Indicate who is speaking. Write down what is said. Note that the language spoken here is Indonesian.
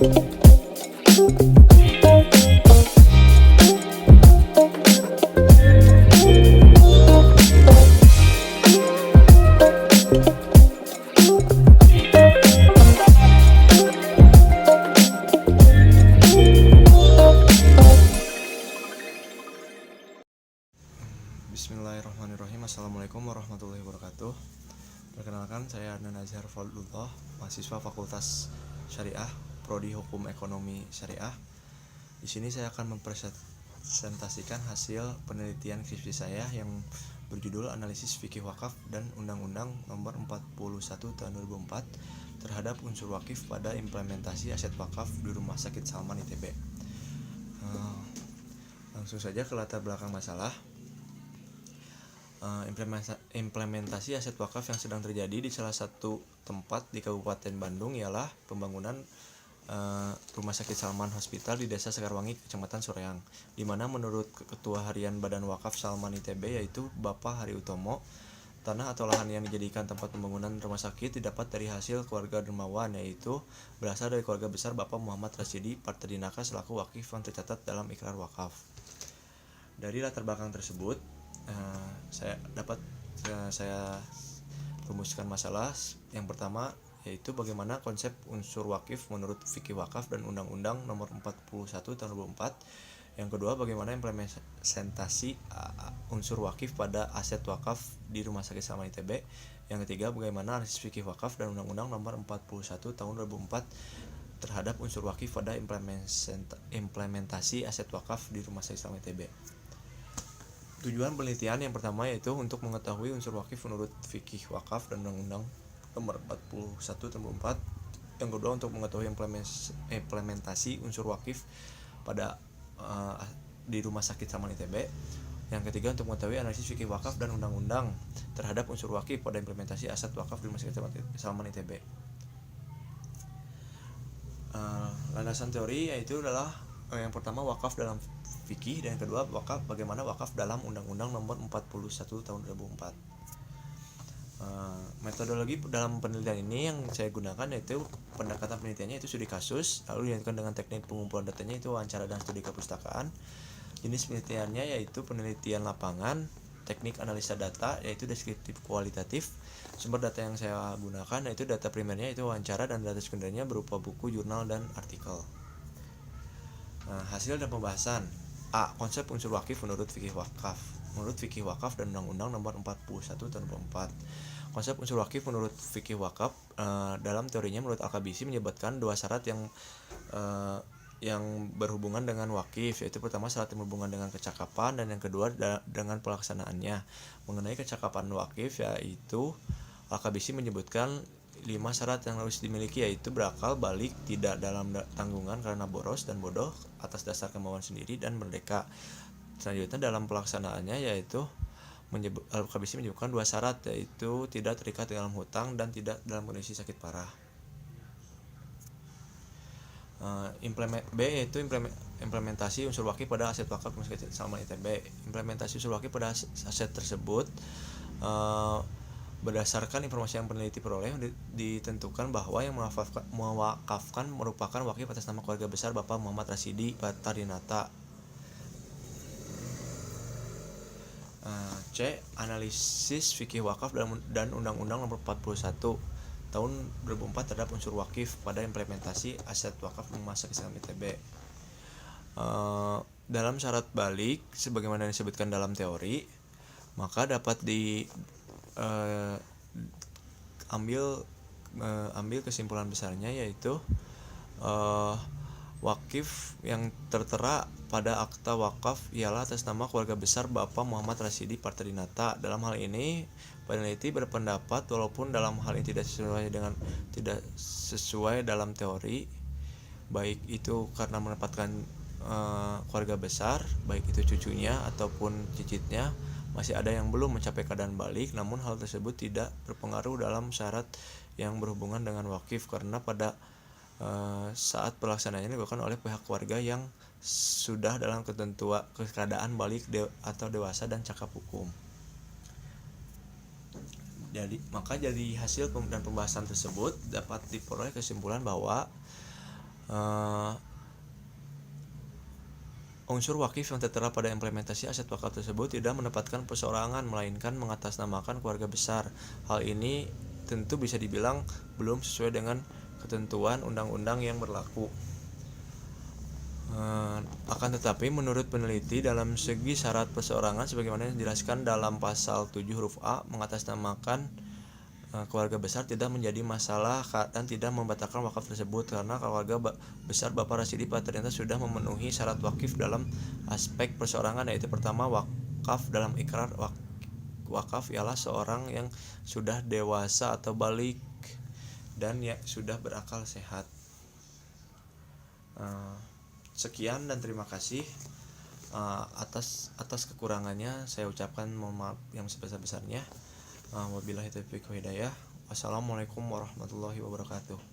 Speaker 1: Bismillahirrahmanirrahim. Assalamualaikum warahmatullahi wabarakatuh. Perkenalkan, saya Adnan Azhar Fadlullah, mahasiswa Fakultas Syariah, Prodi Hukum Ekonomi Syariah. Di sini saya akan mempresentasikan hasil penelitian skripsi saya yang berjudul Analisis Fikih Wakaf dan Undang-Undang Nomor 41 Tahun 2004 terhadap unsur wakif pada implementasi aset wakaf di Rumah Sakit Salman ITB. Langsung saja ke latar belakang masalah. Implementasi aset wakaf yang sedang terjadi di salah satu tempat di Kabupaten Bandung ialah pembangunan Rumah Sakit Salman Hospital di Desa Sekarwangi, Kecamatan Soreang, di mana menurut Ketua Harian Badan Wakaf Salman ITB yaitu Bapak Hari Utomo, tanah atau lahan yang dijadikan tempat pembangunan rumah sakit didapat dari hasil keluarga dermawan, yaitu berasal dari keluarga besar Bapak Muhammad Rasidi Parterdinaka selaku wakif yang tercatat dalam ikrar wakaf. Dari latar belakang tersebut, saya rumuskan masalah yang pertama, yaitu bagaimana konsep unsur wakif menurut fikih wakaf dan Undang-Undang Nomor 41 Tahun 2004. Yang kedua, bagaimana implementasi unsur wakif pada aset wakaf di Rumah Sakit Salman ITB. Yang ketiga, bagaimana analisis fikih wakaf dan Undang-Undang Nomor 41 Tahun 2004 terhadap unsur wakif pada implementasi aset wakaf di Rumah Sakit Salman ITB. Tujuan penelitian yang pertama yaitu untuk mengetahui unsur wakif menurut fikih wakaf dan Undang-Undang Nomor 41 Tahun 2004. Yang kedua, untuk mengetahui implementasi unsur wakif pada di Rumah Sakit Salman ITB. Yang ketiga, untuk mengetahui analisis fikih wakaf dan undang-undang terhadap unsur wakif pada implementasi aset wakaf di Rumah Sakit Salman ITB. Landasan teori yaitu adalah yang pertama wakaf dalam fikih, dan yang kedua bagaimana wakaf dalam Undang-Undang Nomor 41 Tahun 2004. Metodologi dalam penelitian ini yang saya gunakan yaitu pendekatan penelitiannya itu studi kasus, lalu dilanjutkan dengan teknik pengumpulan datanya itu wawancara dan studi kepustakaan. Jenis penelitiannya yaitu penelitian lapangan, teknik analisa data yaitu deskriptif kualitatif. Sumber data yang saya gunakan yaitu data primernya itu wawancara, dan data sekundernya berupa buku, jurnal, dan artikel. Hasil dan pembahasan. A. Konsep unsur wakif menurut fikih wakaf. Menurut fikih wakaf dan Undang-Undang Nomor 41 Tahun 2004. Konsep unsur wakif menurut fikih wakaf dalam teorinya menurut Al-Qabisi menyebutkan dua syarat yang berhubungan dengan wakif, yaitu pertama syarat yang berhubungan dengan kecakapan, dan yang kedua dengan pelaksanaannya. Mengenai kecakapan wakif yaitu Al-Qabisi menyebutkan 5 syarat yang harus dimiliki, yaitu berakal, balik, tidak dalam tanggungan karena boros dan bodoh atas dasar kemauan sendiri, dan merdeka. Selanjutnya dalam pelaksanaannya yaitu Al-Qabisi menyebutkan 2 syarat, yaitu tidak terikat dalam hutang dan tidak dalam kondisi sakit parah. B yaitu implementasi unsur wakif pada aset wakaf Rumah Sakit Salman ITB. Implementasi unsur wakif pada aset tersebut berdasarkan informasi yang peneliti peroleh ditentukan bahwa yang mewakafkan merupakan wakif atas nama keluarga besar Bapak Muhammad Rasidi Parterdinaka. C. Analisis fikih wakaf dan Undang-Undang Nomor 41 Tahun 2004 terhadap unsur wakif pada implementasi aset wakaf Rumah Sakit Salman ITB. Dalam syarat balik sebagaimana disebutkan dalam teori, maka dapat ambil kesimpulan besarnya, yaitu wakif yang tertera pada akta wakaf ialah atas nama keluarga besar Bapak Muhammad Rasidi Parterdinaka. Dalam hal ini peneliti berpendapat walaupun dalam hal ini tidak sesuai dalam teori, baik itu karena menempatkan keluarga besar, baik itu cucunya ataupun cicitnya, masih ada yang belum mencapai keadaan balik. Namun hal tersebut tidak berpengaruh dalam syarat yang berhubungan dengan wakif, karena pada saat pelaksanaannya dilakukan oleh pihak keluarga yang sudah dalam keadaan balik atau dewasa dan cakap hukum. Maka dari hasil dan pembahasan tersebut dapat diperoleh kesimpulan bahwa Eh, Unsur wakif yang tertera pada implementasi aset wakaf tersebut tidak menempatkan perseorangan, melainkan mengatasnamakan keluarga besar. Hal ini tentu bisa dibilang belum sesuai dengan ketentuan undang-undang yang berlaku. Akan tetapi menurut peneliti, dalam segi syarat perseorangan sebagaimana yang dijelaskan dalam pasal 7 huruf A, mengatasnamakan keluarga besar tidak menjadi masalah dan tidak membatalkan wakaf tersebut, karena keluarga besar Bapak Rasidi Patrianta sudah memenuhi syarat wakif dalam aspek perseorangan, yaitu pertama, wakaf dalam ikrar wakaf ialah seorang yang sudah dewasa atau balik dan ya sudah berakal sehat. Sekian dan terima kasih. Atas kekurangannya saya ucapkan mohon maaf yang sebesar-besarnya. Wabillahi taufiq wal hidayah. Wassalamualaikum warahmatullahi wabarakatuh.